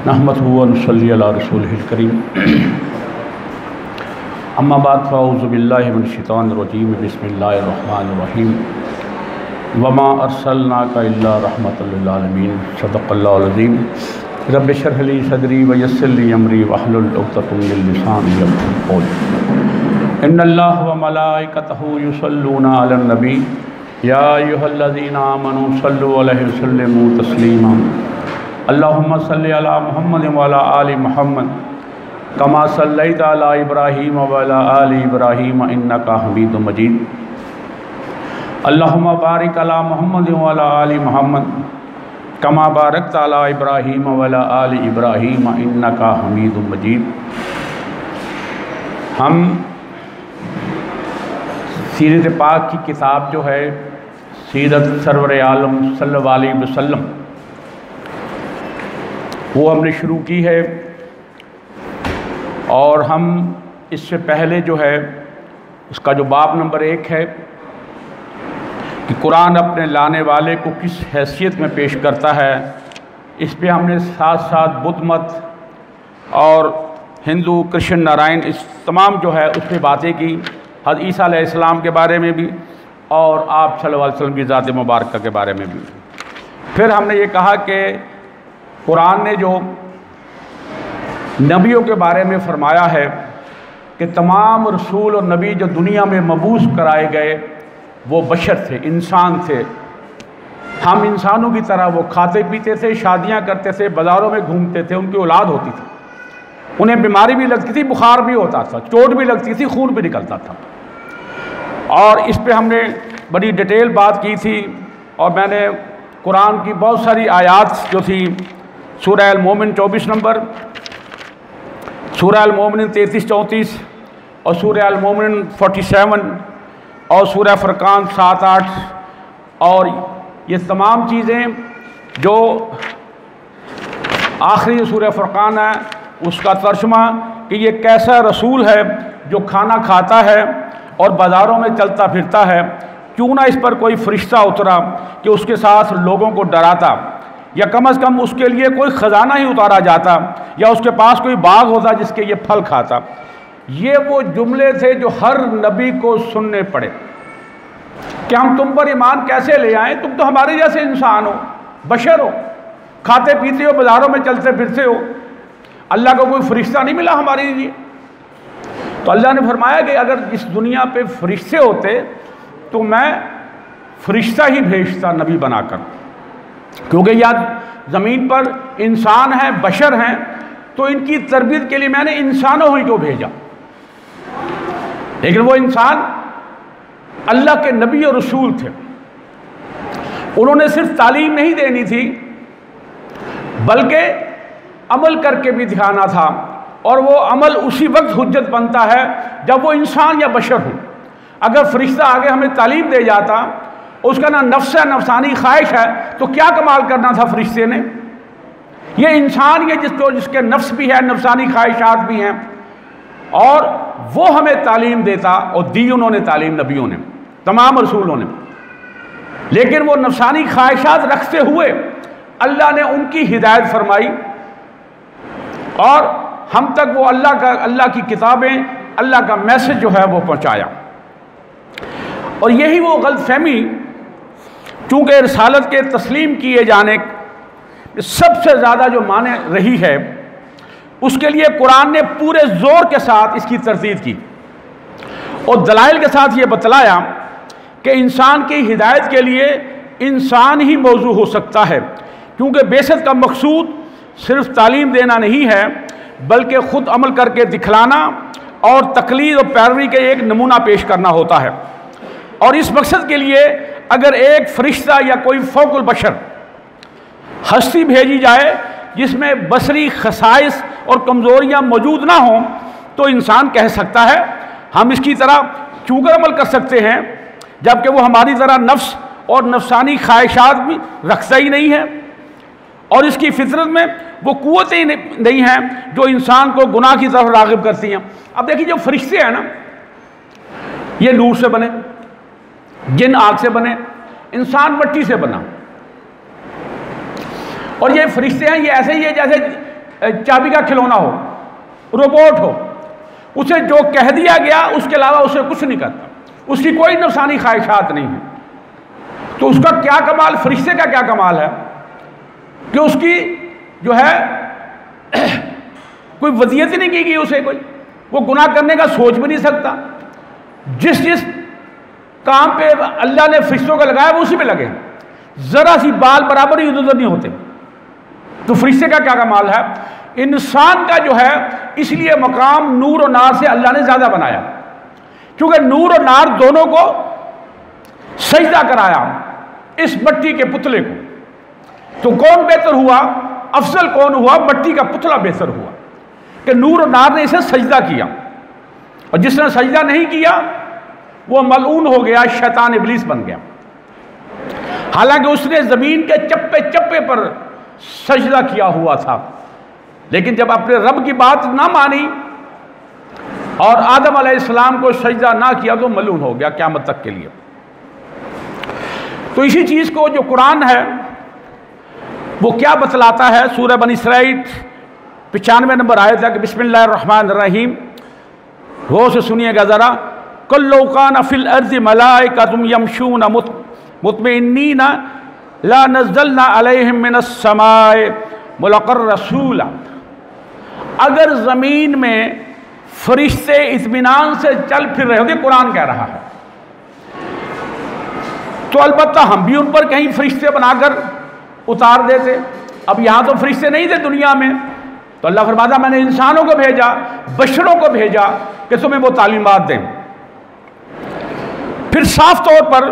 नहमदुहु व नसल्ली अला रसूलिहिल करीम। अम्मा बाद फ़अऊज़ु बिल्लाहि मिनश शैतानिर रजीम। बिस्मिल्लाहिर रहमानिर रहीम। वमा अर्सलनाका इल्ला रहमतल लिल आलमीन। सदक़ल्लाहुल अज़ीम। रब्बि इश्रह ली सदरी व यस्सिर ली अमरी वहलुल उक़दतम मिन लिसानी यफ़क़हू क़ौली। इन्नल्लाह व मलाइकतहु युसल्लूना अलन नबी या अय्युहल्लज़ीना आमनू सल्लु अलैहि व सल्लिमू तस्लीमा। अल्लाहुम्मा सल्लि अला मुहम्मद व अला आलि मुहम्मद कमा सल्लैता अला इब्राहीम व अला आलि इब्राहीम इन्नका हमीदुम मजीद। अल्लाहुम्मा बारिक अला मुहम्मद व अला आलि मुहम्मद कमा बारकता अला इब्राहीम व अला आलि इब्राहीम इन्नका हमीदुम मजीद। हम सीरत पाक की किताब जो है सीरत सरवर आलम सल्लल्लाहु अलैहि वसल्लम वो हमने शुरू की है। और हम इससे पहले जो है उसका जो बाब नंबर 1 है कि कुरान अपने लाने वाले को किस हैसियत में पेश करता है, इस पे हमने साथ साथ बुद्ध मत और हिंदू कृष्ण नारायण इस तमाम जो है उस पर बातें की। हज़रत ईसा अलैहिस्सलाम के बारे में भी और आप सल्लल्लाहु अलैहि वसल्लम की ज़ात मुबारक के बारे में भी। फिर हमने ये कहा कि कुरान ने जो नबियों के बारे में फ़रमाया है कि तमाम रसूल और नबी जो दुनिया में मबूस कराए गए वो बशर थे, इंसान थे। हम इंसानों की तरह वो खाते पीते थे, शादियां करते थे, बाज़ारों में घूमते थे, उनकी औलाद होती थी, उन्हें बीमारी भी लगती थी, बुखार भी होता था, चोट भी लगती थी, खून भी निकलता था। और इस पे हमने बड़ी डिटेल बात की थी। और मैंने कुरान की बहुत सारी आयात जो थी, सूरह अल-मोमिन 24 नंबर, सूरह अल-मोमिन 33-34 और सूरह अल-मोमिन 47 और सूरह फुरकान 7-8 और ये तमाम चीज़ें जो आखिरी सूरह फुरकान है उसका तर्जुमा कि ये कैसा रसूल है जो खाना खाता है और बाज़ारों में चलता फिरता है, क्यों ना इस पर कोई फरिश्ता उतरा कि उसके साथ लोगों को डराता, या कम से कम उसके लिए कोई ख़जाना ही उतारा जाता, या उसके पास कोई बाग होता जिसके ये फल खाता। ये वो जुमले थे जो हर नबी को सुनने पड़े कि हम तुम पर ईमान कैसे ले आएँ, तुम तो हमारे जैसे इंसान हो, बशर हो, खाते पीते हो, बाज़ारों में चलते फिरते हो, अल्लाह को कोई फरिश्ता नहीं मिला हमारे लिए। तो अल्लाह ने फरमाया कि अगर इस दुनिया पे फरिश्ते होते तो मैं फरिश्ता ही भेजता नबी बनाकर, क्योंकि यार ज़मीन पर इंसान हैं, बशर हैं, तो इनकी तरबियत के लिए मैंने इंसानों ही को भेजा। लेकिन वो इंसान अल्लाह के नबी और रसूल थे, उन्होंने सिर्फ तालीम नहीं देनी थी बल्कि अमल करके भी दिखाना था। और वो अमल उसी वक्त हुज्जत बनता है जब वो इंसान या बशर हो। अगर फरिश्ता आगे हमें तालीम दे जाता, उसका ना नफ्स है, नफसानी ख्वाहिश है, तो क्या कमाल करना था फरिश्ते ने। ये इंसान ये जिसके नफ्स भी है, नफसानी ख्वाहिशात भी हैं, और वो हमें तालीम देता, और दी उन्होंने तालीम नबियों ने, तमाम रसूलों ने। लेकिन वो नफसानी ख्वाहिशात रखते हुए अल्लाह ने उनकी हिदायत फरमाई और हम तक वो अल्लाह की किताबें, अल्लाह का मैसेज जो है वो पहुँचाया। और यही वो गलतफहमी चूँकि रिसालत के तस्लीम किए जाने सबसे ज़्यादा जो माने रही है, उसके लिए कुरान ने पूरे ज़ोर के साथ इसकी तरदीद की और दलाइल के साथ ये बतलाया कि इंसान की हिदायत के लिए इंसान ही मौजू हो सकता है, क्योंकि बेशक का मकसूद सिर्फ तालीम देना नहीं है बल्कि ख़ुद अमल करके दिखलाना और तकलीद और पैरवी के एक नमूना पेश करना होता है। और इस मकसद के लिए अगर एक फरिश्ता या कोई फ़ौकुल बशर हस्ती भेजी जाए जिसमें बसरी खसाइस और कमज़ोरियाँ मौजूद ना हों, तो इंसान कह सकता है हम इसकी तरह क्यों कर अमल कर सकते हैं, जबकि वो हमारी तरह नफ्स और नफसानी ख्वाहिशात भी रखता ही नहीं है और इसकी फितरत में वो क़ुव्वतें नहीं हैं जो इंसान को गुनाह की तरफ राग़िब करती हैं। अब देखिए, जो फरिश्ते हैं ना, ये नूर से बने, जिन आग से बने, इंसान मिट्टी से बना। और ये फरिश्ते हैं, ये ऐसे ही है जैसे चाबी का खिलौना हो, रोबोट हो, उसे जो कह दिया गया उसके अलावा उसे कुछ नहीं करता, उसकी कोई नफसानी ख्वाहिशात नहीं है। तो उसका क्या कमाल, फरिश्ते का क्या कमाल है कि उसकी जो है कोई वसीयत ही नहीं की गई उसे, कोई वो गुनाह करने का सोच भी नहीं सकता। जिस जिस काम पे अल्लाह ने फरिश्तों का लगाया वो उसी पे लगे, जरा सी बाल बराबर ही उधर नहीं होते। तो फरिश्ते का क्या कमाल है। इंसान का जो है इसलिए मकाम नूर और नार से अल्लाह ने ज्यादा बनाया, क्योंकि नूर और नार दोनों को सजदा कराया इस मट्टी के पुतले को। तो कौन बेहतर हुआ, अफजल कौन हुआ, मट्टी का पुतला बेहतर हुआ कि नूर और नार ने इसे सजदा किया, और जिसने सजदा नहीं किया वो मलऊन हो गया, शैतान इब्लीस बन गया। हालांकि उसने जमीन के चप्पे चप्पे पर सजदा किया हुआ था, लेकिन जब अपने रब की बात ना मानी और आदम अलैहिस्सलाम को सजदा ना किया तो मलून हो गया क़यामत तक के लिए। तो इसी चीज़ को जो कुरान है वो क्या बतलाता है, सूरह बनी इसराइल 95 नंबर आयत है कि बिस्मिल्लाहिर्रहमानिर्रहीम, गौर से सुनिएगा ज़रा। कुल्लु कान फिल अर्ज़ि मलाइकतुम यमशून मुतमइन्नीना ला नज़्ज़लना अलैहिम मिनस समाए मुलक़्क़र रसूला। अगर ज़मीन में फरिश्ते इत्मीनान से चल फिर रहे होते, कुरान कह रहा है, तो अलबत्ता हम भी उन पर कहीं फरिश्ते बनाकर उतार देते। अब यहाँ तो फरिश्ते नहीं थे दुनिया में, तो अल्लाह फरमाता मैंने इंसानों को भेजा, बशरों को भेजा कि तुम्हें वो तालीमात दें। फिर साफ तौर पर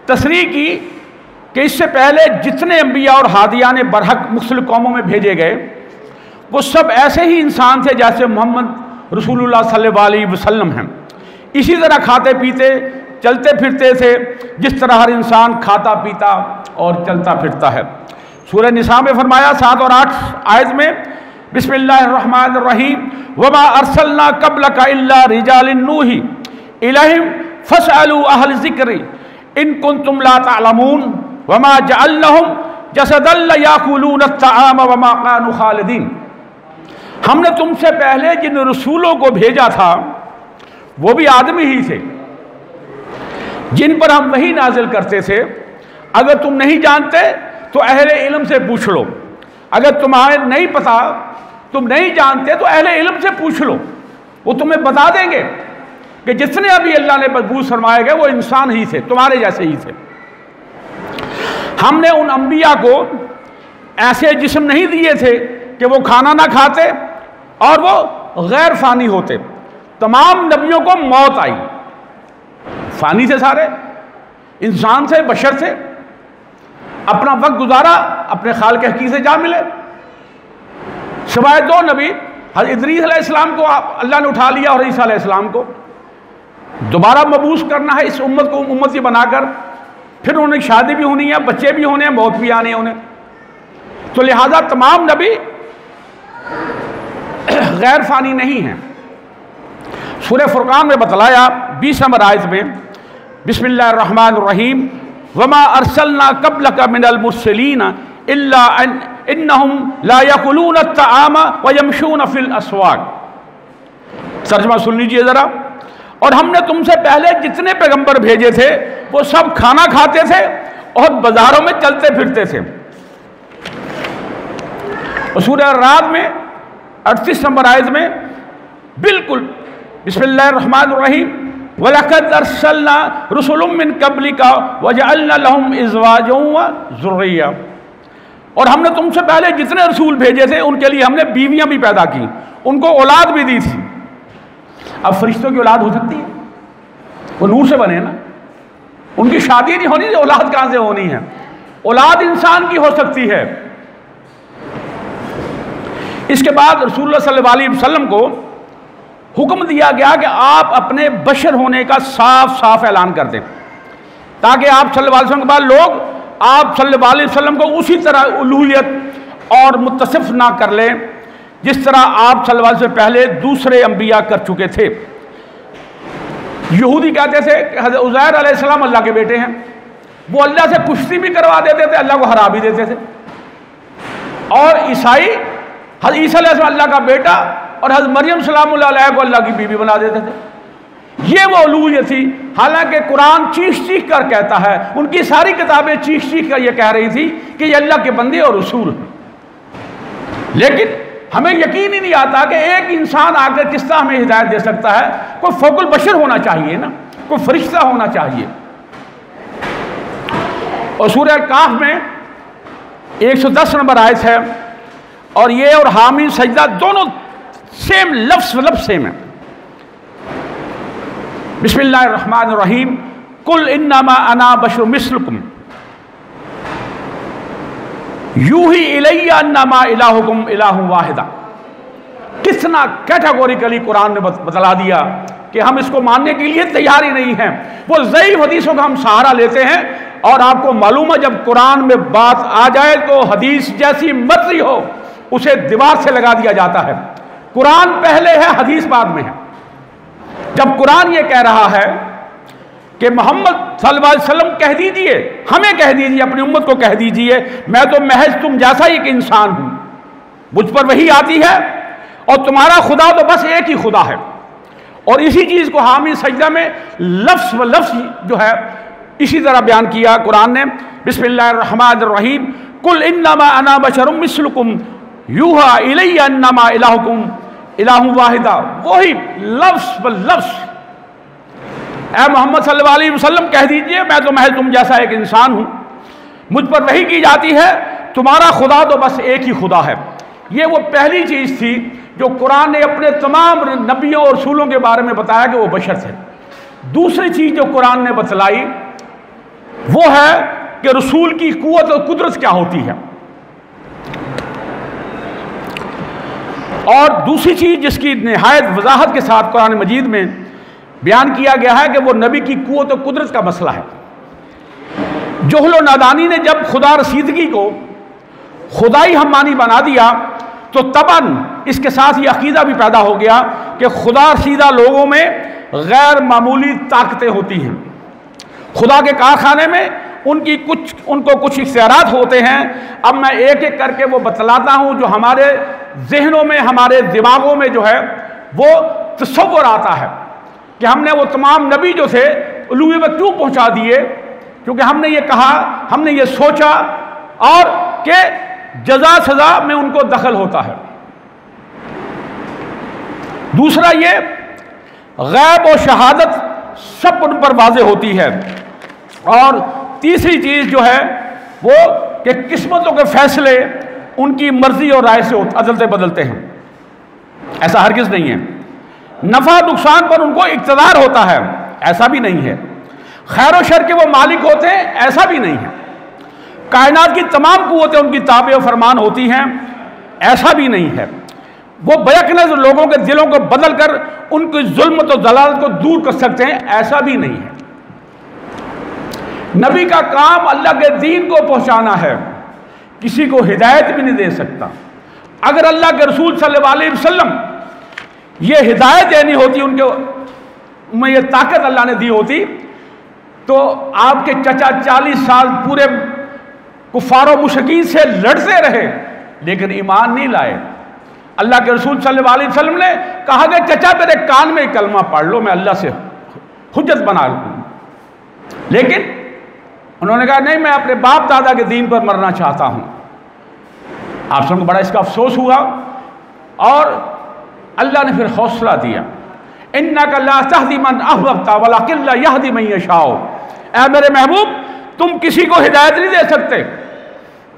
तसरीह की कि इससे पहले जितने अंबिया और हादियाने बरहक मुख्तलिफ कौमों में भेजे गए वो सब ऐसे ही इंसान थे जैसे मोहम्मद रसूलुल्लाह सल्लल्लाहु अलैहि वसल्लम हैं। इसी तरह खाते पीते चलते फिरते थे जिस तरह हर इंसान खाता पीता और चलता फिरता है। सूरह निसा में फरमाया 7 और 8 आयत में बिस्मिल्लाहिर्रहमानिर्रहीम वमा अरसलना क़ब्लका इल्ला रिजालन नूही इलैहिम फसअलू अहल ज़िक्रि इन कुंतुम ला तअलमून वमा जअलनहुम जसदन ला याकुलून अत्तआम वमा कानू खालिदीन। हमने तुमसे पहले जिन रसूलों को भेजा था वो भी आदमी ही थे जिन पर हम वही नाजिल करते थे। अगर तुम नहीं जानते तो अहले इल्म से पूछ लो, अगर तुम्हारे नहीं पता, तुम नहीं जानते तो अहले इल्म से पूछ लो, वो तुम्हें बता देंगे कि जितने अभी अल्लाह ने मजबूत फरमाए गए वो इंसान ही थे, तुम्हारे जैसे ही थे। हमने उन अंबिया को ऐसे जिस्म नहीं दिए थे कि वो खाना ना खाते और वो गैर फानी होते। तमाम नबियों को मौत आई, फानी थे सारे, इंसान थे, बशर थे, अपना वक्त गुजारा अपने खालिक हकीम से जा मिले। सिवाय 2 नबी, हज़रत इदरीस अलैहिस्सलाम को अल्लाह ने उठा लिया और ईसा अलैहिस्सलाम को दोबारा मबूस करना है इस उम्मत को उम्मती बनाकर। फिर उन्हें शादी भी होनी है, बच्चे भी होने हैं, मौत भी आनी है उन्हें। तो लिहाजा तमाम नबी गैर फानी नहीं हैं। सूरह फुरकान में बतलाया 20 नंबर आयत में बिस्मिल्लाहिर्रहमानिर्रहीम वमा अरसलना क़ब्लका मिनल मुरसलीन इल्ला इन्नहुम ला यकुलून अत्तआम व यमशून फिल अस्वाक। तर्जुमा सुन लीजिए ज़रा। और हमने तुमसे पहले जितने पैगंबर भेजे थे वो सब खाना खाते थे और बाजारों में चलते फिरते थे। और सूरह राद में 38 नंबर आयत में बिल्कुल बिस्मिल्लाहिर्रहमानिर्रहीम वलक़द अरसलना रुसुलम मिन क़ब्लिका वजअलना लहुम अज़वाजन व ज़ुर्रिय्या। और हमने तुमसे पहले जितने रसूल भेजे थे उनके लिए हमने बीवियां भी पैदा की, उनको औलाद भी दी थी। अब फरिश्तों की औलाद हो सकती है? वो नूर से बने ना, उनकी शादी नहीं होनी, औलाद कहां से होनी है? औलाद इंसान की हो सकती है। इसके बाद रसूलुल्लाह सल्लल्लाहु अलैहि वसल्लम को हुक्म दिया गया कि आप अपने बशर होने का साफ साफ ऐलान कर दें, ताकि आप सल्लल्लाहु अलैहि वसल्लम के बाद लोग आप सल्लल्लाहु अलैहि वसल्लम को उसी तरह उलूहियत और मुत्तसिफ ना कर लें जिस तरह आप सल्लल्लाहु अलैहि वसल्लम से पहले दूसरे अंबिया कर चुके थे। यहूदी कहते थे कि हज़रत उज़ैर अलैहिस्सलाम अल्लाह के बेटे हैं, वो अल्लाह से कुश्ती भी करवा देते थे, अल्लाह को हरा भी देते थे। और ईसाई हज़रत ईसा अलैहिस्सलाम अल्लाह का बेटा और हज़रत मरियम सलामुल्लाह अलैहा को अल्लाह की बीवी बना देते थे। ये वो उलूहियत थी। हालांकि कुरान चीख चीख कर कहता है, उनकी सारी किताबें चीख चीख कर ये कह रही थी कि ये अल्लाह के बंदे और रसूल हैं, लेकिन हमें यकीन ही नहीं आता कि एक इंसान आकर किस तरह हमें हिदायत दे सकता है। कोई फौकुल बशर होना चाहिए ना, कोई फरिश्ता होना चाहिए। और सूरह काफ में 110 नंबर आयत है, और ये और हामीन सजदा दोनों सेम लफ्ज़ सेम है। बिस्मिल्लाहिर्रहमानिर्रहीम, कुल इन्नमा अना बशरुम मिस्लुकुम यूही इलैया अन्नमा इलाहुकुम इलाहुम वाहिदा। कितना कैटेगोरिकली कुरान ने बतला दिया कि हम इसको मानने के लिए तैयार ही नहीं हैं। वो ज़ईफ़ हदीसों का हम सहारा लेते हैं, और आपको मालूम है जब कुरान में बात आ जाए तो हदीस जैसी मर्जी हो उसे दीवार से लगा दिया जाता है। कुरान पहले है, हदीस बाद में है। जब कुरान ये कह रहा है कि मोहम्मद सल्लल्लाहु अलैहि वसल्लम कह दीजिए, हमें कह दीजिए, अपनी उम्मत को कह दीजिए, मैं तो महज तुम जैसा ही एक इंसान हूं, मुझ पर वही आती है और तुम्हारा खुदा तो बस एक ही खुदा है। और इसी चीज को हामी सजदा में लफ्ज़ व लफ्ज़ जो है इसी तरह बयान किया कुरान ने। बिस्मिल्लाहिर्रहमानिर्रहीम, कुल इन्नमा अना बशरुम मिस्लुकुम यूहा इलैया अन्नमा इलाहुकुम इलाहुम वाहिदा। वही लफ्ज़ व लफ्ज़, ऐ मोहम्मद सल्लल्लाहु अलैहि वसल्लम कह दीजिए, मैं तो महज तुम जैसा एक इंसान हूं, मुझ पर वही की जाती है, तुम्हारा खुदा तो बस एक ही खुदा है। ये वो पहली चीज़ थी जो कुरान ने अपने तमाम नबियों और रसूलों के बारे में बताया कि वो बशर थे। दूसरी चीज़ जो कुरान ने बतलाई वो है कि रसूल की कुव्वत और कुदरत क्या होती है। और दूसरी चीज़ जिसकी निहायत वजाहत के साथ कुरान मजीद में बयान किया गया है कि वो नबी की कुव्वत और कुदरत का मसला है। जोहल और नादानी ने जब खुदा रसीदगी को खुदाई हमानी बना दिया तो तबन इसके साथ ये अकीदा भी पैदा हो गया कि खुदा रसीदा लोगों में गैर मामूली ताकतें होती हैं। खुदा के कारखाने में उनको कुछ इख्तियारात होते हैं। अब मैं एक एक करके वो बतलाता हूँ जो हमारे जहनों में, हमारे दिमागों में जो है वो तसव्वुर आता है कि हमने वो तमाम नबी जो थे उलूहियत में क्यों पहुँचा दिए, क्योंकि हमने ये कहा, हमने ये सोचा और कि जजा सजा में उनको दखल होता है। दूसरा ये गैब और शहादत सब उन पर वाज़े होती है। और तीसरी चीज़ जो है वो कि किस्मतों के फैसले उनकी मर्जी और राय से अदलते बदलते हैं, ऐसा हरगिज़ नहीं है। नफ़ा नुकसान पर उनको इक़्तिदार होता है, ऐसा भी नहीं है। खैर और शर के वो मालिक होते हैं, ऐसा भी नहीं है। कायनात की तमाम कुव्वतें उनकी ताबे और फरमान होती हैं, ऐसा भी नहीं है। वो बैकनज़ लोगों के दिलों को बदल कर उनकी जुल्म और जलालत को दूर कर सकते हैं, ऐसा भी नहीं है। नबी का काम अल्लाह के दीन को पहुंचाना है, किसी को हिदायत भी नहीं दे सकता। अगर अल्लाह के रसूल सल्लल्लाहु अलैहि वसल्लम ये हिदायत देनी होती, उनके में ये ताकत अल्लाह ने दी होती, तो आपके चचा 40 साल पूरे कुफार और मुशरिकीन से लड़ते रहे लेकिन ईमान नहीं लाए। अल्लाह के रसूल सल्लल्लाहु अलैहि वसल्लम ने कहा कि चचा मेरे कान में कलमा पढ़ लो, मैं अल्लाह से हुज्जत बना लूँ। लेकिन उन्होंने कहा नहीं, मैं अपने बाप दादा के दीन पर मरना चाहता हूँ। आप सबको बड़ा इसका अफसोस हुआ और अल्लाह ने फिर हौसला दिया, इन्नका ला तहदी मन अहबब्ता वलाकिन ला यहदी मन यशाओ। ऐ मेरे महबूब, तुम किसी को हिदायत नहीं दे सकते,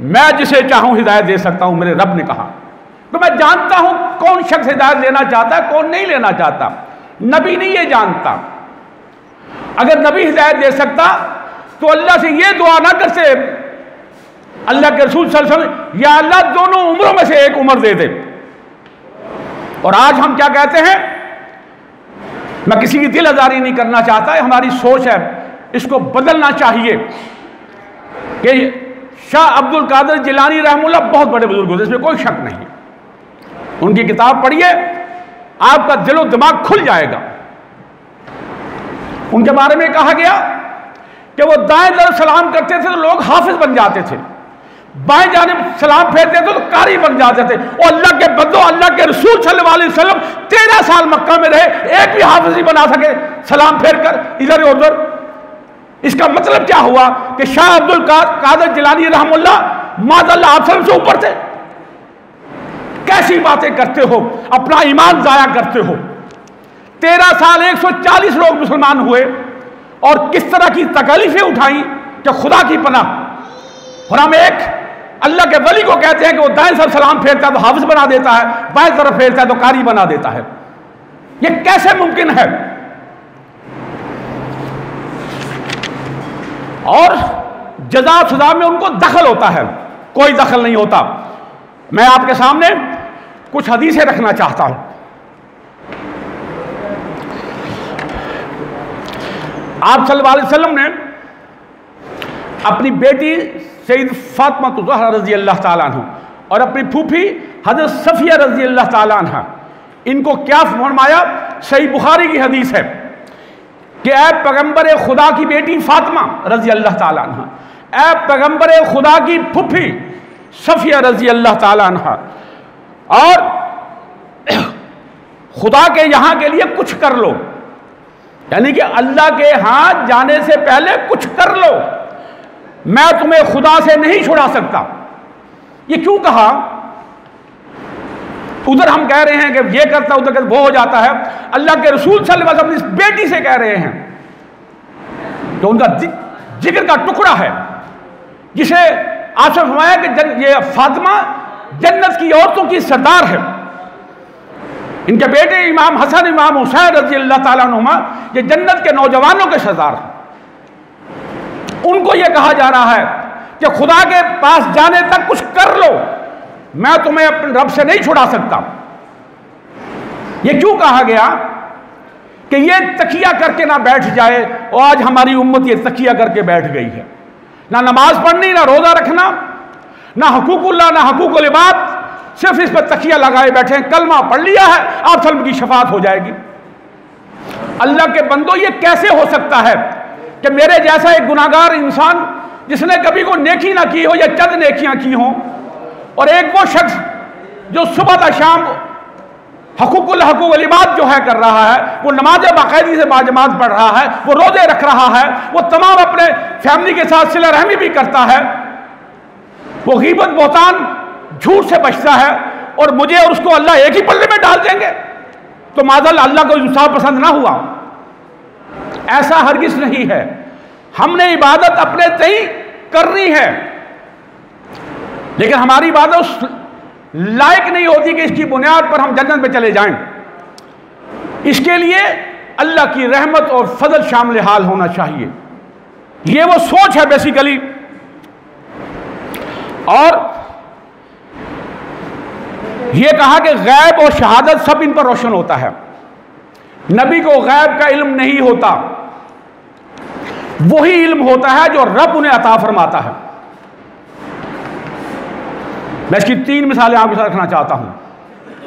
मैं जिसे चाहूँ हिदायत दे सकता हूँ, मेरे रब ने कहा। तो मैं जानता हूँ कौन शख्स हिदायत लेना चाहता है, कौन नहीं लेना चाहता। नबी नहीं ये जानता। अगर नबी हिदायत दे सकता तो अल्लाह से ये दुआ ना करते, अल्लाह के रसूल सल्लल्लाहु अलैहि वसल्लम, या अल्लाह दोनों उम्रों में से एक उम्र दे दे। और आज हम क्या कहते हैं, मैं किसी की दिल आजारी नहीं करना चाहता, हमारी सोच है, इसको बदलना चाहिए। कि शाह अब्दुल कादिर जिलानी रहमुल्लाह बहुत बड़े बुजुर्ग होते, इसमें कोई शक नहीं। उनकी किताब पढ़िए, आपका दिलो दिमाग खुल जाएगा। उनके बारे में कहा गया कि वो दाएं तरफ सलाम करते थे तो लोग हाफिज बन जाते थे, बाएं जानिब सलाम फेरते थे तो कारी बन जाते थे। और अल्लाह के बंदो, अल्लाह के रसूल सल्लल्लाहु अलैहि वसल्लम 13 साल मक्का में रहे, एक भी हाफिज नहीं बना सके सलाम फेर कर इधर उधर। इसका मतलब क्या हुआ कि शाह अब्दुल कादिर जिलानी रहमुल्लाह माज़अल्लाह आप से ऊपर थे। कैसी बातें करते हो, अपना ईमान जाया करते हो। 13 साल 140 लोग मुसलमान हुए और किस तरह की तकलीफें उठाई कि खुदा की पनाह। और हम एक अल्लाह के वली को कहते हैं कि वो दाएं तरफ सलाम फेरता है तो हाफिज बना देता है, बाएं तरफ फेरता है तो कारी बना देता है। ये कैसे मुमकिन है? और जजा सजा में उनको दखल होता है, कोई दखल नहीं होता। मैं आपके सामने कुछ हदीसें रखना चाहता हूं। आप सल्लल्लाहु अलैहि वसल्लम ने अपनी बेटी सैयद फातिमा ज़हरा रज़ी अल्लाह ताला अन्हा और अपनी फूफी हज़रत सफ़िया रज़ी अल्लाह ताला अन्हा, इनको क्या फरमाया? सही बुखारी की हदीस है कि ऐ पैगंबर खुदा की बेटी फातिमा रज़ी अल्लाह ताला अन्हा, ऐ पैगंबर खुदा की फूफी सफ़िया रज़ी अल्लाह ताला अन्हा, और खुदा के यहाँ के लिए कुछ कर लो, यानी कि अल्लाह के यहाँ जाने से पहले कुछ कर लो, मैं तुम्हें खुदा से नहीं छुड़ा सकता। ये क्यों कहा? उधर हम कह रहे हैं कि ये करता, उधर कहता, वो हो जाता है। अल्लाह के रसूल सल्लल्लाहु अलैहि वसल्लम अपनी बेटी से कह रहे हैं जो उनका जिगर का टुकड़ा है, जिसे आपसे फरमाया कि ये फातिमा जन्नत की औरतों की सरदार है। इनके बेटे इमाम हसन इमाम हुसैन रज़ी अल्लाह ताला अन्हुमा ये जन्नत के नौजवानों के सरदार हैं। उनको ये कहा जा रहा है कि खुदा के पास जाने तक कुछ कर लो, मैं तुम्हें अपने रब से नहीं छुड़ा सकता। ये क्यों कहा गया कि ये तकिया करके ना बैठ जाए? और आज हमारी उम्मत ये तकिया करके बैठ गई है, ना नमाज पढ़नी, ना रोजा रखना, ना हकूकुल्लाह, ना हकूकुल इबाद, सिर्फ इस पर तकिया लगाए बैठे हैं। कलमा पढ़ लिया है, आप सल्लम की शफात हो जाएगी। अल्लाह के बंदो, ये कैसे हो सकता है कि मेरे जैसा एक गुनाहगार इंसान जिसने कभी को नेकी ना की हो या चंद नेकियां की हो, और एक वो शख्स जो सुबह तक शाम हकूकुल इबाद जो है कर रहा है, वो नमाज बाकायदगी से बाजमात पढ़ रहा है, वो रोजे रख रहा है, वो तमाम अपने फैमिली के साथ सिला रहमी भी करता है, वो गीबत बोहतान झूठ से बचता है, और मुझे और उसको अल्लाह एक ही पल्ले में डाल देंगे तो माज़अल्लाह अल्लाह को इंसाफ पसंद ना हुआ। ऐसा हरगिज नहीं है। हमने इबादत अपने तय करनी है, लेकिन हमारी इबादत उस लायक नहीं होती कि इसकी बुनियाद पर हम जन्नत में चले जाएं। इसके लिए अल्लाह की रहमत और फजल शामिल हाल होना चाहिए। ये वो सोच है बेसिकली। और ये कहा कि गैब और शहादत सब इन पर रोशन होता है। नबी को गैब का इल्म नहीं होता, वही इल्म होता है जो रब उन्हें अता फरमाता है। मैं इसकी 3 मिसालें आपके साथ रखना चाहता हूं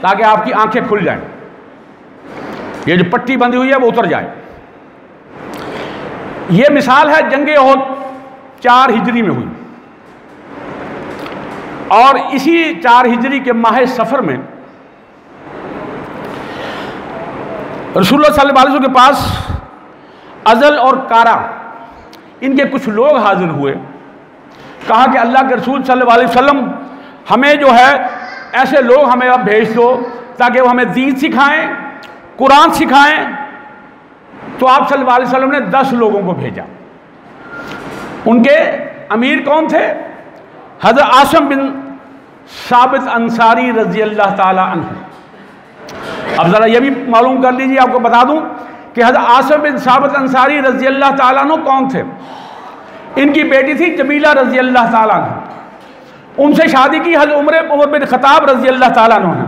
ताकि आपकी आंखें खुल जाएं, ये जो पट्टी बंधी हुई है वो उतर जाए। ये मिसाल है जंगे ओहद 4 हिजरी में हुई, और इसी 4 हिजरी के माह सफर में रसूलुल्लाह सल्लल्लाहु अलैहि वसल्लम के पास अजल और कारा इनके कुछ लोग हाजिर हुए। कहा कि अल्लाह के रसूल सल्लल्लाहु अलैहि वसल्लम, हमें जो है ऐसे लोग हमें अब भेज दो ताकि वो हमें दीन सिखाएं, कुरान सिखाएं। तो आप सल्लल्लाहु अलैहि वसल्लम ने 10 लोगों को भेजा। उनके अमीर कौन थे? हज़रत आसिम बिन साबित अंसारी रज़ी अल्लाह ताला अन्हु। अब ज़रा ये भी मालूम कर लीजिए, आपको बता दूं कि हज़रत आसिम बिन साबित अंसारी रज़ी अल्लाह ताला अन्हु कौन थे? इनकी बेटी थी जमीला रज़ी अल्लाह ताला अन्हु। उनसे शादी की हज़रत उमर बिन खत्ताब रज़ी अल्लाह ताला अन्हु ने।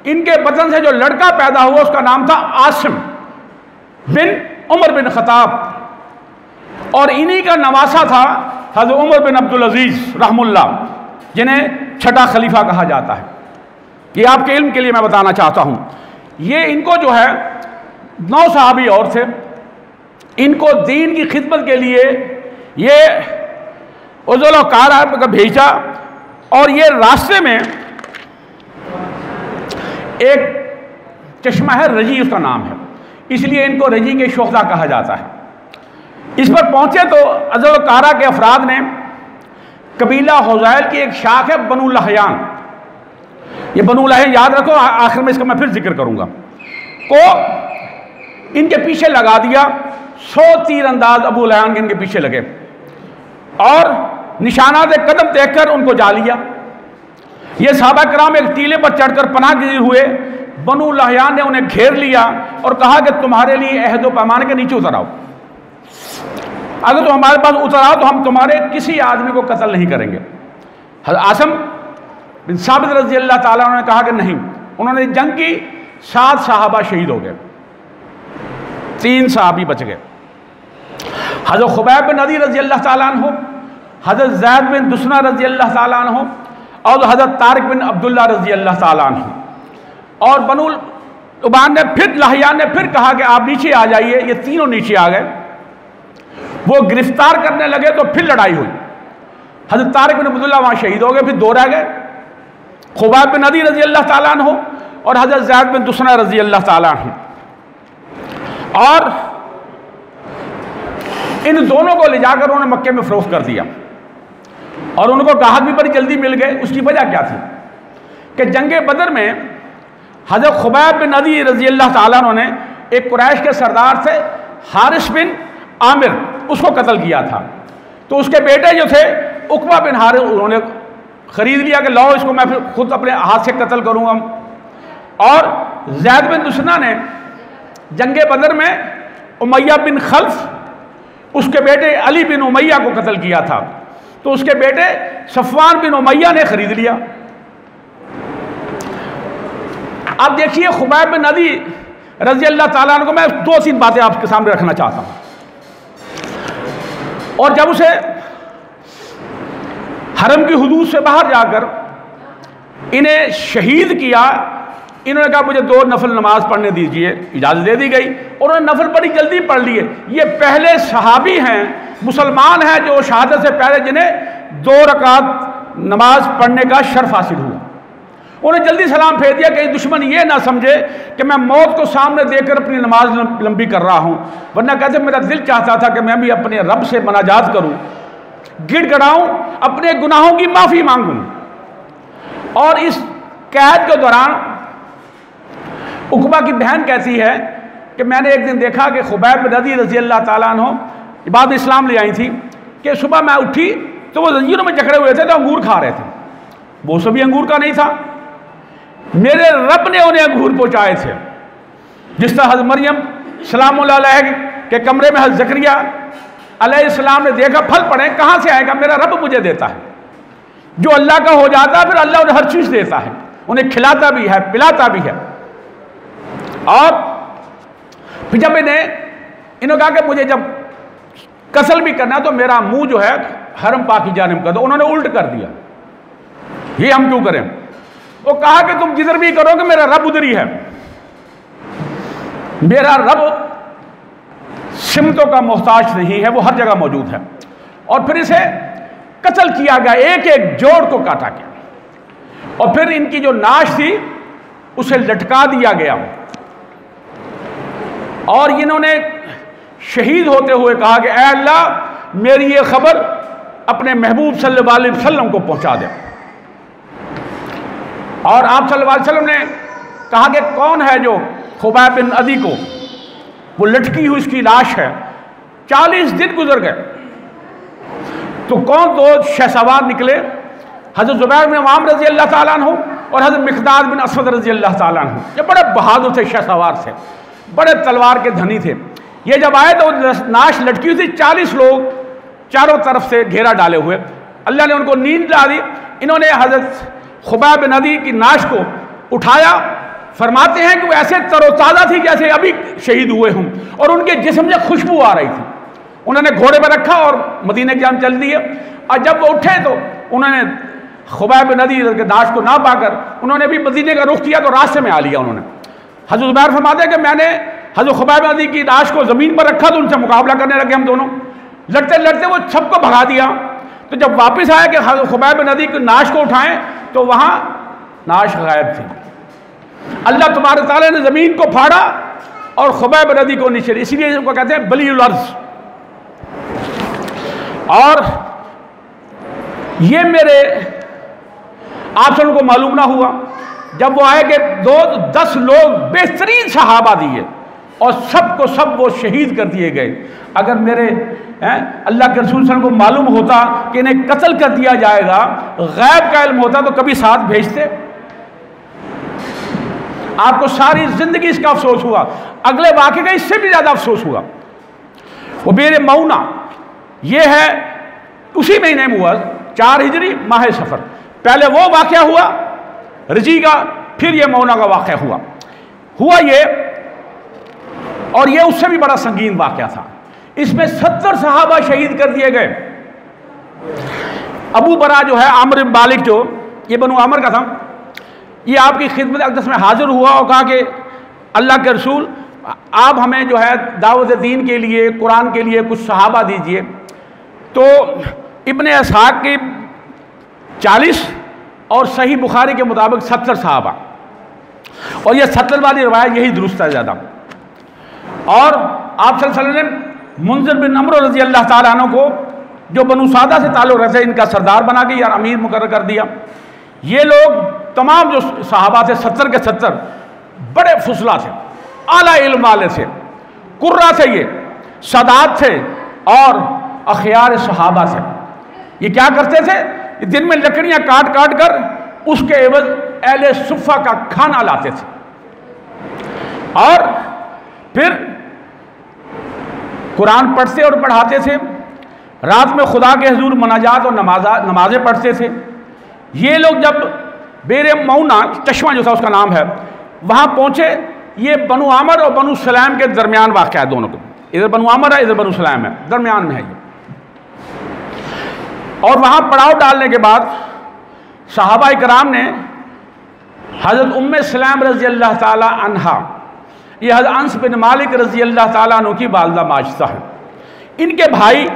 इनके बदन से जो लड़का पैदा हुआ उसका नाम था आसिम बिन उमर बिन खत्ताब, और इन्हीं का नवासा था हज़रत उमर बिन अब्दुल अजीज़ रहमुल्लाह, जिन्हें छठा खलीफा कहा जाता है। ये आपके इल्म के लिए मैं बताना चाहता हूँ। ये इनको जो है 9 सहाबी और थे, इनको दीन की खिदमत के लिए ये उज़ल और कारा का भेजा। और ये रास्ते में एक चश्मा है, रजी उसका नाम है, इसलिए इनको रजी के शोहदा कहा जाता है। इस पर पहुंचे तो अज़ल कारा के अफराद ने कबीला हुज़ैल की एक शाख है बनु लहयान, ये बनु लहयान याद रखो, आखिर में इसका मैं फिर जिक्र करूंगा, को इनके पीछे लगा दिया। 100 तीर अंदाज अबू लहयान के इनके पीछे लगे और निशानात कदम देखकर उनको जा लिया। ये सहाबा कराम एक टीले पर चढ़कर पनाह गिरे हुए, बनु लहयान ने उन्हें घेर लिया और कहा कि तुम्हारे लिए अहद व पैमाने के नीचे उतर आओ, अगर तुम हमारे पास उतर आओ तो हम तुम्हारे किसी आदमी को कत्ल नहीं करेंगे। हज़रत आसिम बिन साबित रज़ी अल्लाह ताला ने कहा कि नहीं। उन्होंने जंग की, 7 सहाबा शहीद हो गए, 3 सहाबी बच गए। हज़रत खुबैब बिन अदी रज़ी अल्लाह ताला अन्हु, हज़रत ज़ैद बिन दुसना रज़ी अल्लाह ताला अन्हु और हज़रत तारिक बिन अब्दुल्ला रज़ी अल्लाह ताला अन्हु। और बनु उबान ने फिर, लहयान ने फिर कहा कि आप नीचे आ जाइए। ये तीनों नीचे आ गए। वो गिरफ्तार करने लगे तो फिर लड़ाई हुई। हज़रत तारिक बिन अब्दुल्ला वहाँ शहीद हो गए, फिर 2 रह गए, खुबैब बिन अदी रज़ी अल्लाह ताला अन्हु और हज़रत ज़ैद बिन दुसना रज़ी अल्लाह ताला अन्हु। और इन दोनों को ले जाकर उन्होंने मक्के में फरोख्त कर दिया और उनको गाहक भी बड़ी जल्दी मिल गए। उसकी वजह क्या थी कि जंगे बदर में हज़रत खुबैब बिन अदी रज़ी अल्लाह ताला अन्हु ने एक कुरैश के सरदार से हारिस बिन आमिर, उसको कत्ल किया था। तो उसके बेटे जो थे उकबा बिन हारिस, उन्होंने खरीद लिया कि लाओ इसको मैं फिर खुद अपने हाथ से कत्ल करूंगा। और ज़ैद बिन दुसना ने जंगे बदर में उमैया बिन खल्फ, उसके बेटे अली बिन उमैया को कत्ल किया था। तो उसके बेटे सफ़वान बिन उमैया ने खरीद लिया। अब देखिए खुबैब बिन अदी रज़ी अल्लाह ताला अन्हु को मैं 2-3 बातें आपके सामने रखना चाहता हूँ। और जब उसे हरम की हुदूद से बाहर जाकर इन्हें शहीद किया, इन्होंने कहा मुझे 2 नफल नमाज पढ़ने दीजिए, इजाज़त दे दी गई। और उन्होंने नफल बड़ी जल्दी पढ़ लिए। ये पहले सहाबी हैं, मुसलमान हैं, जो शहादत से पहले जिन्हें 2 रकात नमाज पढ़ने का शर्फ हासिल हुआ। उन्हें जल्दी सलाम फेर दिया, कहीं दुश्मन ये ना समझे कि मैं मौत को सामने देखकर अपनी नमाज लंबी कर रहा हूँ। वरना कहते मेरा दिल चाहता था कि मैं भी अपने रब से मनाजात करूँ, गिड़गिड़ाऊँ, अपने गुनाहों की माफ़ी मांगूँ। और इस कैद के दौरान उकबा की बहन कहती है कि मैंने एक दिन देखा कि खुबैब बिन अदी रज़ी अल्लाह ताला अन्हु बाद इस्लाम ले आई थी, कि सुबह मैं उठी तो वो जंजीरों में जकड़े हुए थे, तो अंगूर खा रहे थे। वो सभी अंगूर का नहीं था, मेरे रब ने उन्हें अंगूर पहुंचाए थे। जिस तरह हज़रत मरियम सलामुल्लाह अलैह के कमरे में हज़रत ज़करिया अलैहिस्सलाम ने देखा फल पड़े, कहाँ से आएगा, मेरा रब मुझे देता है। जो अल्लाह का हो जाता है फिर अल्लाह उन्हें हर चीज़ देता है, उन्हें खिलाता भी है, पिलाता भी है। और फिर जब इन्होंने कहा कि मुझे जब कसल भी करना तो मेरा मुंह जो है हरम पाक की जानिब कर दो, उन्होंने उल्ट कर दिया, ये हम क्यों करें। वो कहा कि तुम जिधर भी करोगे मेरा रब उधर ही है। मेरा रब सिमतों का मोहताज नहीं है, वो हर जगह मौजूद है। और फिर इसे कत्ल किया गया, एक एक जोड़ को काटा गया और फिर इनकी जो नाश थी उसे लटका दिया गया। और इन्होंने शहीद होते हुए कहा कि ऐ अल्लाह मेरी ये खबर अपने महबूब सल्लल्लाहु अलैहि वसल्लम को पहुंचा दे। और आप सल्लल्लाहु अलैहि वसल्लम ने कहा कि कौन है जो खुबैब बिन अदी को, वो लटकी हुई उसकी लाश है। 40 दिन गुजर गए तो कौन 2 शहसवार निकले, हज़रत ज़ुबैर बिन अवाम रज़ी अल्लाह ताला अन्हु और हज़रत मिक़दाद बिन असवद रज़ी अल्लाह ताला अन्हु। ये बड़े बहादुर थे, शहसवार थे, बड़े तलवार के धनी थे। ये जब आए तो नाश लटकी हुई थी, 40 लोग चारों तरफ से घेरा डाले हुए। अल्लाह ने उनको नींद ला दी। इन्होंने हज़रत खुबैब बिन अदी की नाश को उठाया। फरमाते हैं कि वो ऐसे तरोताज़ा थी जैसे अभी शहीद हुए हों और उनके जिस्म से खुशबू आ रही थी। उन्होंने घोड़े पर रखा और मदीने की जानिब चल दिए। और जब वो उठे तो उन्होंने खुबैब बिन अदी के नाश को ना पाकर उन्होंने भी मदीने का रुख किया तो रास्ते में आ लिया उन्होंने। हज़रत ज़ुबैर फरमाते हैं कि मैंने हज़रत खुबैब बिन अदी की लाश को ज़मीन पर रखा तो उनसे मुकाबला करने लगे हम दोनों। लड़ते लड़ते वो सबको भगा दिया तो जब वापस आया कि खुबैब नदी की नाश को उठाएं तो वहां नाश गायब थी। अल्लाह तबारक तआला ने ज़मीन को फाड़ा और खुबैब नदी को नीचे, इसलिए इसको कहते हैं बलीउल अर्ज़। और ये मेरे आप सब को मालूम ना हुआ, जब वो आए कि 10 लोग बेहतरीन सहाबा दिए और सबको सब वो शहीद कर दिए गए। अगर मेरे अल्लाह के रसूल सल्लल्लाहु अलैहि वसल्लम को मालूम होता कि इन्हें कत्ल कर दिया जाएगा, गैब का इल्म होता तो कभी साथ भेजते? आपको सारी जिंदगी इसका अफसोस हुआ। अगले वाक़े का इससे भी ज़्यादा अफसोस हुआ। वो बेर मऊना, ये है उसी महीने में हुआ, 4 हिजरी माह सफ़र। पहले वो वाक़या हुआ रजी का, फिर ये मऊना का वाक़या हुआ ये, और ये उससे भी बड़ा संगीन वाक़या था। इसमें 70 सहाबा शहीद कर दिए गए। अबू बरा जो है आमिर बिन मालिक, जो ये बनु आमिर का था, ये आपकी खिदमत अक़दस में हाजिर हुआ और कहा कि अल्लाह के रसूल, आप हमें जो है दावत दीन के लिए, कुरान के लिए कुछ सहाबा दीजिए। तो इब्ने इसहाक़ की 40 और सही बुखारी के मुताबिक 70 सहाबा, और यह 70 वाली रवायत यही दुरुस्त है ज़्यादा। और आप सल्लल्लाहु अलैहि वसल्लम ने मुंज़िर बिन अम्र रज़ी अल्लाह तआला अन्हु को, जो बनु सादा से ताल्लुक़ रखते, इनका सरदार बना के यार अमीर मुकर्रर कर दिया। ये लोग तमाम जो सहाबा थे 70 के 70 बड़े फुसला थे, आला इल्म वाले थे, कुर्रा थे, ये सदात थे और अखयार सहाबा थे। ये क्या करते थे? दिन में लकड़ियां काट काट कर उसके एवज अहले सुफ़ा का खाना लाते थे और फिर कुरान पढ़ते और पढ़ाते थे। रात में खुदा के हुजूर मनाजात और नमाजें पढ़ते थे। ये लोग जब बेर मऊना, चश्मा जो था उसका नाम है, वहाँ पहुँचे। ये बनु आमर और बनु सलाम के दरमियान वाक़या है, दोनों को, इधर बनु आमर है, इधर बनु सलाम है, दरमियान में है ये। और वहाँ पड़ाव डालने के बाद सहाबा इकराम ने हज़रत उम्मे सलाम रज़ी अल्लाह ताला अन्हा, ये हज़रत अनस बिन मालिक रज़ी अल्लाह ताला अन्हु की वालिदा माजिदा है, इनके भाई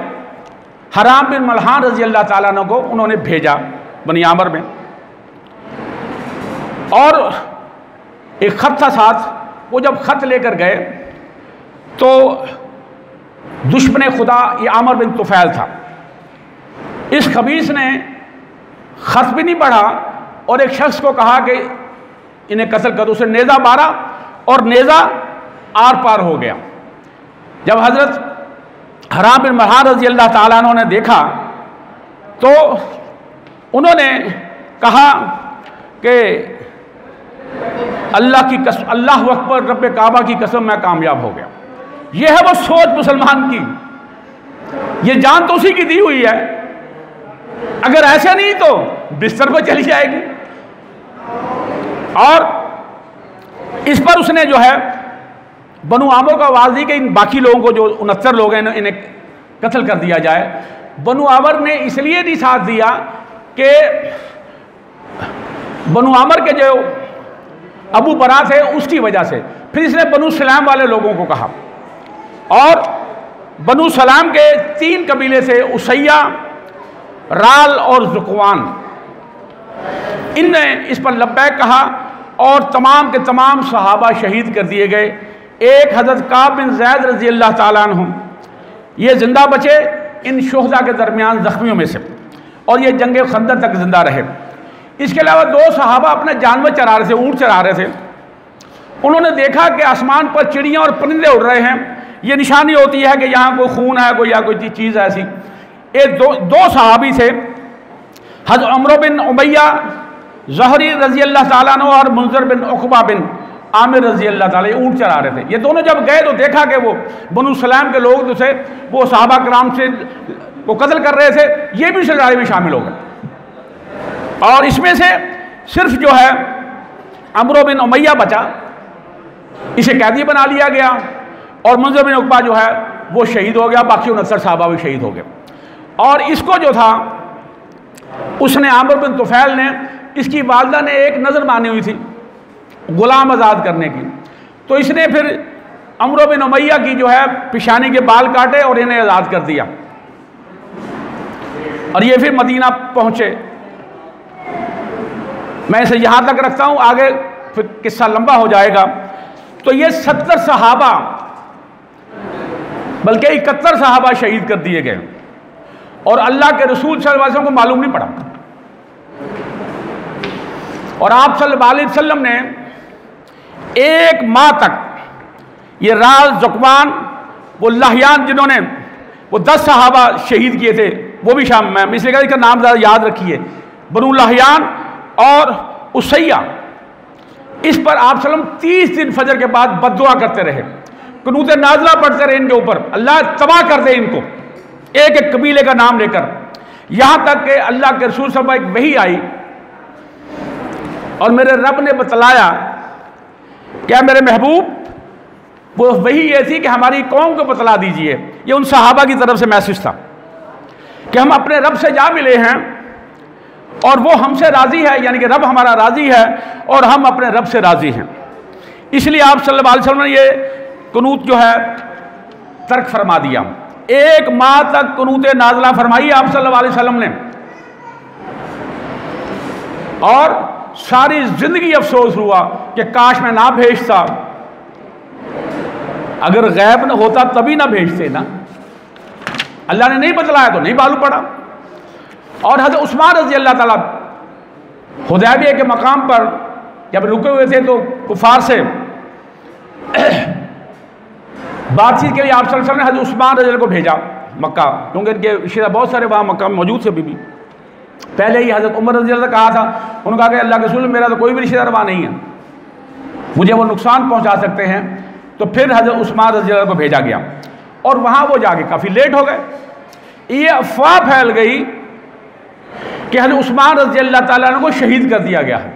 हराम बिन मल्हान रज़ी अल्लाह ताला अन्हु को उन्होंने भेजा बनी आमर में। और एक ख़त था साथ। वो जब ख़त लेकर गए तो दुश्मन खुदा ये आमर बिन तुफ़ैल था। इस खबीस ने ख़त भी नहीं पढ़ा और एक शख्स को कहा कि इन्हें कत्ल कर दो। उसे नेज़ा मारा और नेज़ा आर पार हो गया। जब हज़रत हराम बिन मल्हान रज़ी अल्लाह ताला अन्हु ने देखा तो उन्होंने कहा कि अल्लाह की कसम, अल्लाह अकबर, रब्बे काबा की कसम, मैं कामयाब हो गया। यह है वो सोच मुसलमान की। ये जान तो उसी की दी हुई है, अगर ऐसा नहीं तो बिस्तर पर चली जाएगी। और इस पर उसने जो है बनु आमर को आवाज़ दी कि इन बाकी लोगों को, जो 69 लोग हैं, इन्हें कत्ल कर दिया जाए। बनु आमर ने इसलिए नहीं साथ दिया कि बनु आमर के जो अबू बरा थे उसकी वजह से। फिर इसने बनु सलाम वाले लोगों को कहा और बनु सलाम के 3 कबीले से उसैया, राल और ज़ुकवान, इनने इस पर लब्बैक कहा और तमाम के तमाम सहाबा शहीद कर दिए गए। एक हज़रत काब बिन ज़ैद रज़ी अल्लाह ताला अन्हु ये ज़िंदा बचे इन शुहदा के दरमियान ज़ख्मियों में से, और ये जंग खंदक तक ज़िंदा रहे। इसके अलावा 2 सहाबा अपने जानवर चरा रहे थे, ऊँट चरा रहे थे। उन्होंने देखा कि आसमान पर चिड़ियाँ और परिंदे उड़ रहे हैं। ये निशानी होती है कि यहाँ कोई खून है, कोई या कोई चीज़ ऐसी। एक दो सहाबी थे, हज़रत अमर बिन उमैया ज़हरी रज़ी अल्लाह ताला अन्हु और मुंज़िर बिन उक़बा बिन आमिर रज़ी अल्लाह ताला, ये ऊँट चरा रहे थे। ये दोनों जब गए तो देखा कि वो बनु सलाम के लोग जो थे वो सहाबा कराम से वो कत्ल कर रहे थे, ये भी उस लड़ाई में शामिल हो गए। और इसमें से सिर्फ जो है अमर बिन उमैया बचा, इसे कैदी बना लिया गया, और मुंज़िर बिन उक़बा जो है वो शहीद हो गया। बाकी 69 सहाबा भी शहीद हो गए। और इसको जो था उसने आमिर बिन तुफ़ैल ने, इसकी वालिदा ने एक नज़र मानी हुई थी ग़ुलाम आज़ाद करने की, तो इसने फिर अमर बिन उमैया की जो है पेशानी के बाल काटे और इन्हें आज़ाद कर दिया। और ये फिर मदीना पहुंचे। मैं इसे यहां तक रखता हूं, आगे फिर किस्सा लंबा हो जाएगा। तो ये 70 सहाबा बल्कि 71 सहाबा शहीद कर दिए गए और अल्लाह के रसूल सल्लल्लाहु अलैहि वसल्लम को मालूम नहीं पड़ा। और आप सल्लल्लाहु अलैहि वसल्लम ने 1 माह तक ये राज ज़ुकवान, वो लहयान जिन्होंने वो 10 सहाबा शहीद किए थे, वो भी शाम में, इसलिए इसका नाम ज़्यादा याद रखिए, बनु लहयान और उसैया, इस पर आप सल्लम 30 दिन फजर के बाद बद्दुआ करते रहे, कुनूत नाज़िला पढ़ते रहे इनके ऊपर, अल्लाह तबाह कर दे इनको, एक एक कबीले का नाम लेकर। यहां तक कि अल्लाह के रसूल सल्लल्लाहु अलैहि वसल्लम एक वही आई और मेरे रब ने बतलाया, क्या मेरे महबूब, वो वही ये थी कि हमारी कौम को बतला दीजिए। ये उन सहाबा की तरफ से मैसेज था कि हम अपने रब से जा मिले हैं और वो हमसे राजी है, यानी कि रब हमारा राजी है और हम अपने रब से राजी हैं। इसलिए आप सल्लल्लाहु अलैहि वसल्लम ने ये कुनूत जो है तर्क फरमा दिया। 1 माह तक कुनूत नाज़िला फरमाई आप सल्लल्लाहु अलैहि वसल्लम ने, और सारी जिंदगी अफसोस हुआ कि काश मैं ना भेजता, अगर गैब न होता तभी ना भेजते ना, अल्लाह ने नहीं बतलाया तो नहीं मालूम पड़ा। और हज़रत उस्मान रज़ी अल्लाह ताला हुदैबिया के मकाम पर जब रुके हुए थे तो कुफार से बातचीत के लिए आप सल्लल्लाहु अलैहि वसल्लम ने हज़रत उस्मान रज़ी अल्लाह को भेजा मक्का, क्योंकि इनके रिश्तेदार बहुत सारे वहाँ मक्का में मौजूद थे। बीबी पहले ही हज़रत उमर रज़ी अल्लाह कहा था, उन्होंने कहा कि अल्लाह के रसूल मेरा तो कोई भी रिश्तेदार वहाँ नहीं है, मुझे वो नुकसान पहुँचा सकते हैं। तो फिर हज़रत उस्मान रज़ी अल्लाह को भेजा गया और वहाँ वो जाके काफ़ी लेट हो गए। ये अफवाह फैल गई कि हज़रत उस्मान रज़ी अल्लाह ताला को शहीद कर दिया गया है।